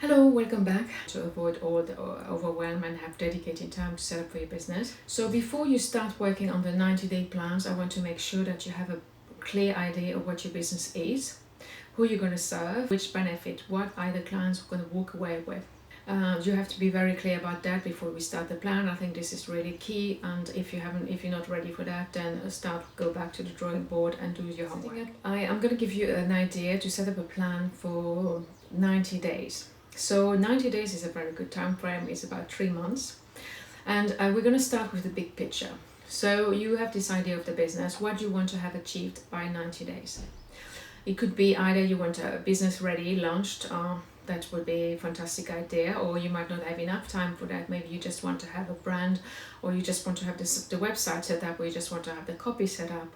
Hello, welcome back. To avoid all the overwhelm and have dedicated time to set up for your business. So before you start working on the 90-day plans, I want to make sure that you have a clear idea of what your business is, who you're going to serve, which benefit, what are the clients going to walk away with. You have to be very clear about that before we start the plan. I think this is really key, and if you're not ready for that, then go back to the drawing board and do your homework. I'm going to give you an idea to set up a plan for 90 days. So 90 days is a very good time frame. It's about 3 months, and we're going to start with the big picture. So you have this idea of the business, what you want to have achieved by 90 days. It could be either you want a business ready, launched, that would be a fantastic idea, or you might not have enough time for that. Maybe you just want to have a brand, or you just want to have the website set up, or you just want to have the copy set up.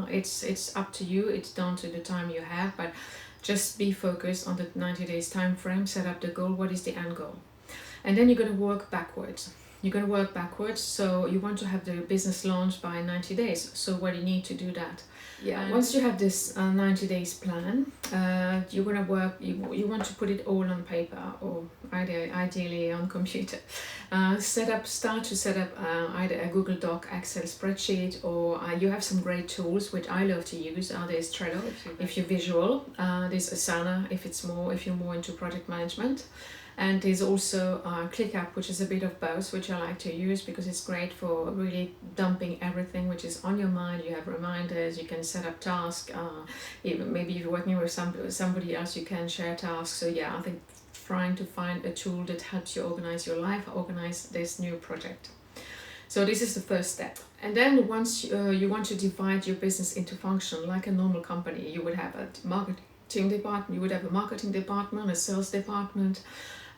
It's up to you. It's down to the time you have, but just be focused on the 90 days time frame. Set up the goal. What is the end goal? And then you're going to work backwards. So you want to have the business launched by 90 days. So what do you need to do that? Once you have this 90 days plan, you're going to work, you want to put it all on paper, or ideally on computer. Start to set up either a Google Doc, Excel spreadsheet, or you have some great tools which I love to use. There's Trello if you're visual, there's Asana if you're more into project management. And there's also ClickUp, which is a bit of both, which I like to use because it's great for really dumping everything which is on your mind. You have reminders, you can set up tasks, even maybe if you're working with somebody else, you can share tasks. So yeah, I think trying to find a tool that helps you organize your life, organize this new project. So this is the first step. And then once you want to divide your business into function like a normal company, you would have a marketing department, a sales department,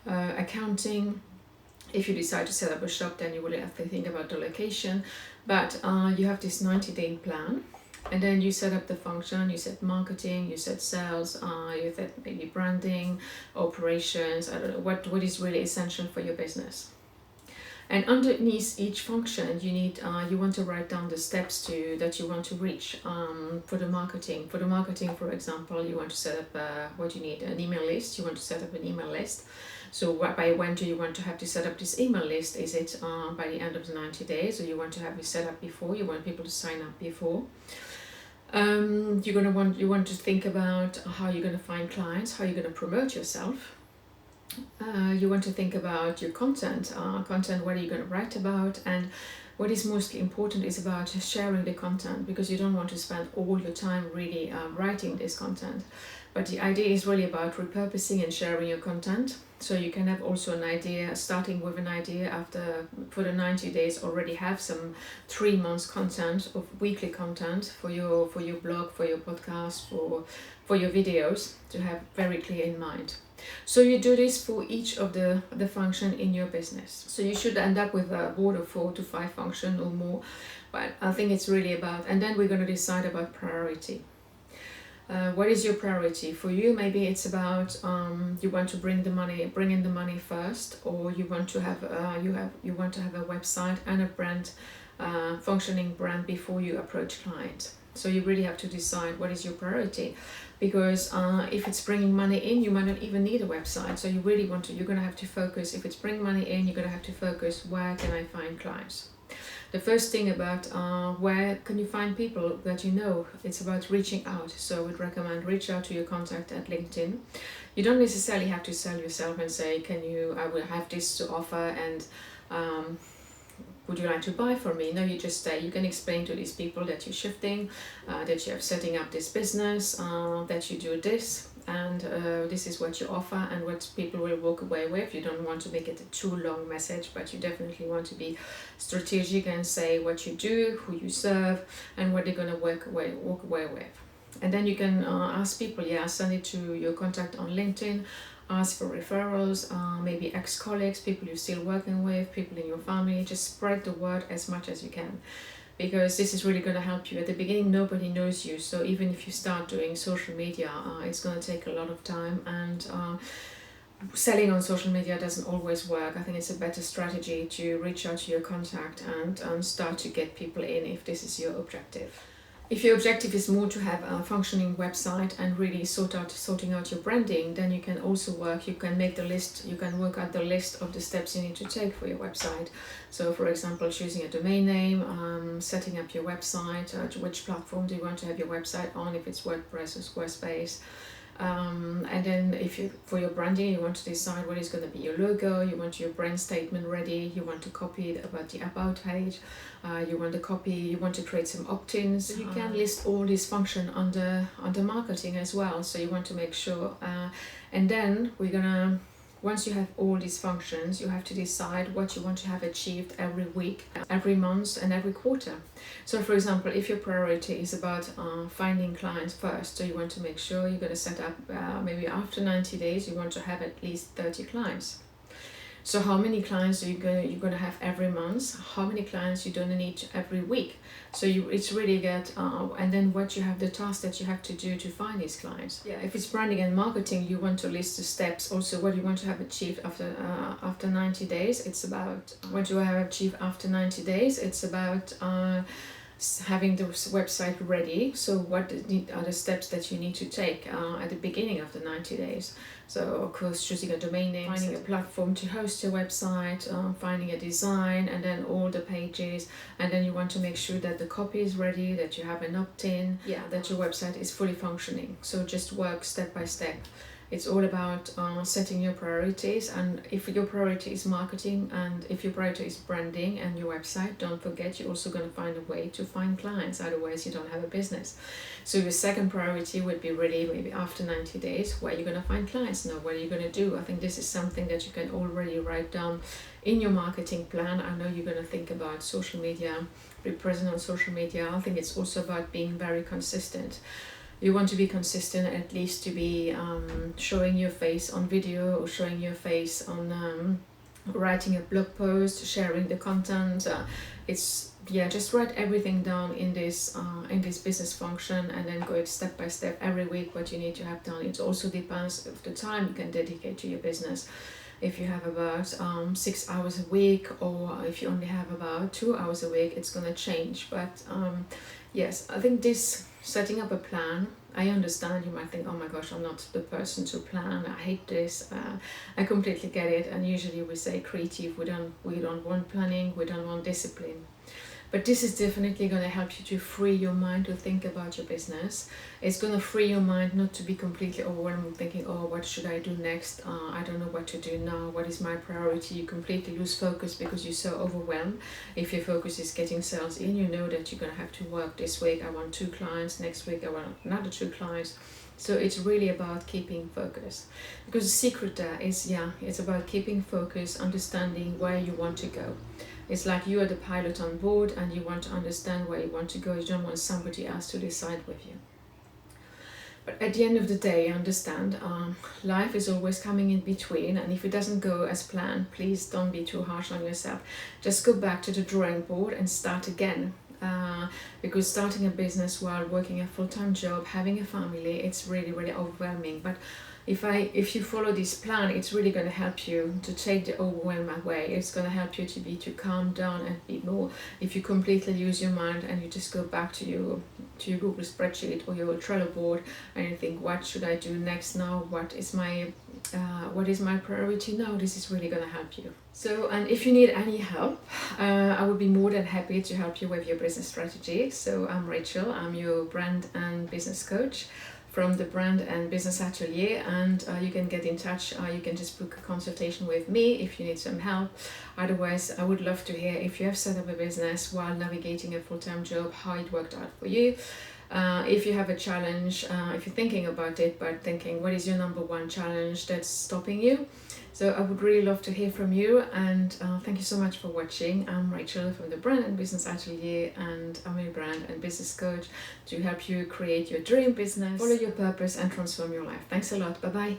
accounting. If you decide to set up a shop, then you will have to think about the location, but you have this 90-day plan, and then you set up the function. You set marketing, you set sales, you set maybe branding, operations. I don't know what is really essential for your business. And underneath each function, you want to write down the steps that you want to reach. For the marketing, for example, you want to set up what you need, an email list. You want to set up an email list. So by when do you want to have to set up this email list? Is it by the end of the 90 days, or you want to have it set up before? You want people to sign up before. You want to think about how you're going to find clients, how you're going to promote yourself. You want to think about your content, what are you going to write about, and what is most important is about sharing the content, because you don't want to spend all your time really writing this content. But the idea is really about repurposing and sharing your content. So you can have also an idea, starting with an idea for the 90 days, already have some 3 months content of weekly content for your blog, for your podcast, for your videos, to have very clear in mind. So you do this for each of the function in your business. So you should end up with a board of 4 to 5 function or more. But I think it's really about, and then we're going to decide about priority. What is your priority for you? Maybe it's about you want to bring in the money first, or you want to have you want to have a website and a brand, functioning brand before you approach clients. So you really have to decide what is your priority, because if it's bringing money in, you might not even need a website. So you're going to have to focus. If it's bringing money in, you're going to have to focus, where can I find clients? The first thing about where can you find people that you know, it's about reaching out. So I would recommend reach out to your contact at LinkedIn. You don't necessarily have to sell yourself and say, I will have this to offer, and would you like to buy from me? No, you just you can explain to these people that you're shifting, that you're setting up this business, that you do this, and this is what you offer and what people will walk away with. You don't want to make it a too long message, but you definitely want to be strategic and say what you do, who you serve, and what they're going to walk away with. And then you can ask people, send it to your contact on LinkedIn, ask for referrals, maybe ex-colleagues, people you're still working with, people in your family. Just spread the word as much as you can, because this is really going to help you. At the beginning, nobody knows you, so even if you start doing social media, it's going to take a lot of time, and selling on social media doesn't always work. I think it's a better strategy to reach out to your contact and start to get people in if this is your objective. If your objective is more to have a functioning website and really sorting out your branding, then you can also you can make the list, you can work out the list of the steps you need to take for your website. So for example, choosing a domain name, setting up your website, which platform do you want to have your website on, if it's WordPress or Squarespace. And then for your branding, you want to decide what is going to be your logo, you want your brand statement ready, you want to copy about the about page, you want to create some opt-ins. You can list all these functions under marketing as well, so you want to make sure, and then once you have all these functions, you have to decide what you want to have achieved every week, every month, and every quarter. So for example, if your priority is about finding clients first, so you want to make sure you're going to set up, maybe after 90 days, you want to have at least 30 clients. So how many clients you're going to have every month? How many clients you're going to need every week? So it's really good. And then what you have, the task that you have to do to find these clients. Yeah, if it's branding and marketing, you want to list the steps. Also, what you want to have achieved after 90 days. It's about what you have achieved after 90 days. It's about having the website ready. So what are the steps that you need to take at the beginning of the 90 days? So of course, choosing a domain name, finding a platform to host your website, finding a design, and then all the pages. And then you want to make sure that the copy is ready, that you have an opt-in, that your website is fully functioning. So just work step by step. It's all about setting your priorities, and if your priority is marketing and if your priority is branding and your website, don't forget you're also going to find a way to find clients, otherwise you don't have a business. So your second priority would be really maybe after 90 days, where you're going to find clients now, what are you going to do? I think this is something that you can already write down in your marketing plan. I know you're going to think about social media, be present on social media. I think it's also about being very consistent. You want to be consistent, at least to be showing your face on video or showing your face on writing a blog post, sharing the content. Just write everything down in this business function, and then go step by step every week what you need to have done. It also depends of the time you can dedicate to your business. If you have about 6 hours a week, or if you only have about 2 hours a week, it's going to change. But yes, I think this setting up a plan, I understand you might think, oh my gosh, I'm not the person to plan, I hate this. I completely get it, and usually we say creative, we don't want planning, we don't want discipline. But this is definitely going to help you to free your mind to think about your business. It's going to free your mind not to be completely overwhelmed thinking, oh, what should I do next? I don't know what to do now. What is my priority? You completely lose focus because you're so overwhelmed. If your focus is getting sales in, you know that you're going to have to work this week. I want 2 clients. Next week, I want another 2 clients. So it's really about keeping focus. Because the secret there is, it's about keeping focus, understanding where you want to go. It's like you are the pilot on board and you want to understand where you want to go. You don't want somebody else to decide with you. But at the end of the day, understand, life is always coming in between, and if it doesn't go as planned, please don't be too harsh on yourself. Just go back to the drawing board and start again. Because starting a business while working a full-time job, having a family, it's really, really overwhelming. But if you follow this plan, it's really going to help you to take the overwhelm away. It's going to help you to calm down and be more. If you completely lose your mind and you just go back to your Google spreadsheet or your Trello board and you think, what should I do next now? What is my priority now? This is really going to help you. So, and if you need any help, I would be more than happy to help you with your business strategy. So I'm Rachel, I'm your brand and business coach from the Brand and Business Atelier, and you can get in touch. You can just book a consultation with me if you need some help. Otherwise, I would love to hear if you have set up a business while navigating a full-time job, how it worked out for you. If you have a challenge, if you're thinking about it, but thinking what is your number one challenge that's stopping you. So I would really love to hear from you, and thank you so much for watching. I'm Rachel from the Brand and Business Atelier, and I'm a brand and business coach to help you create your dream business, follow your purpose and transform your life. Thanks a lot. Bye-bye.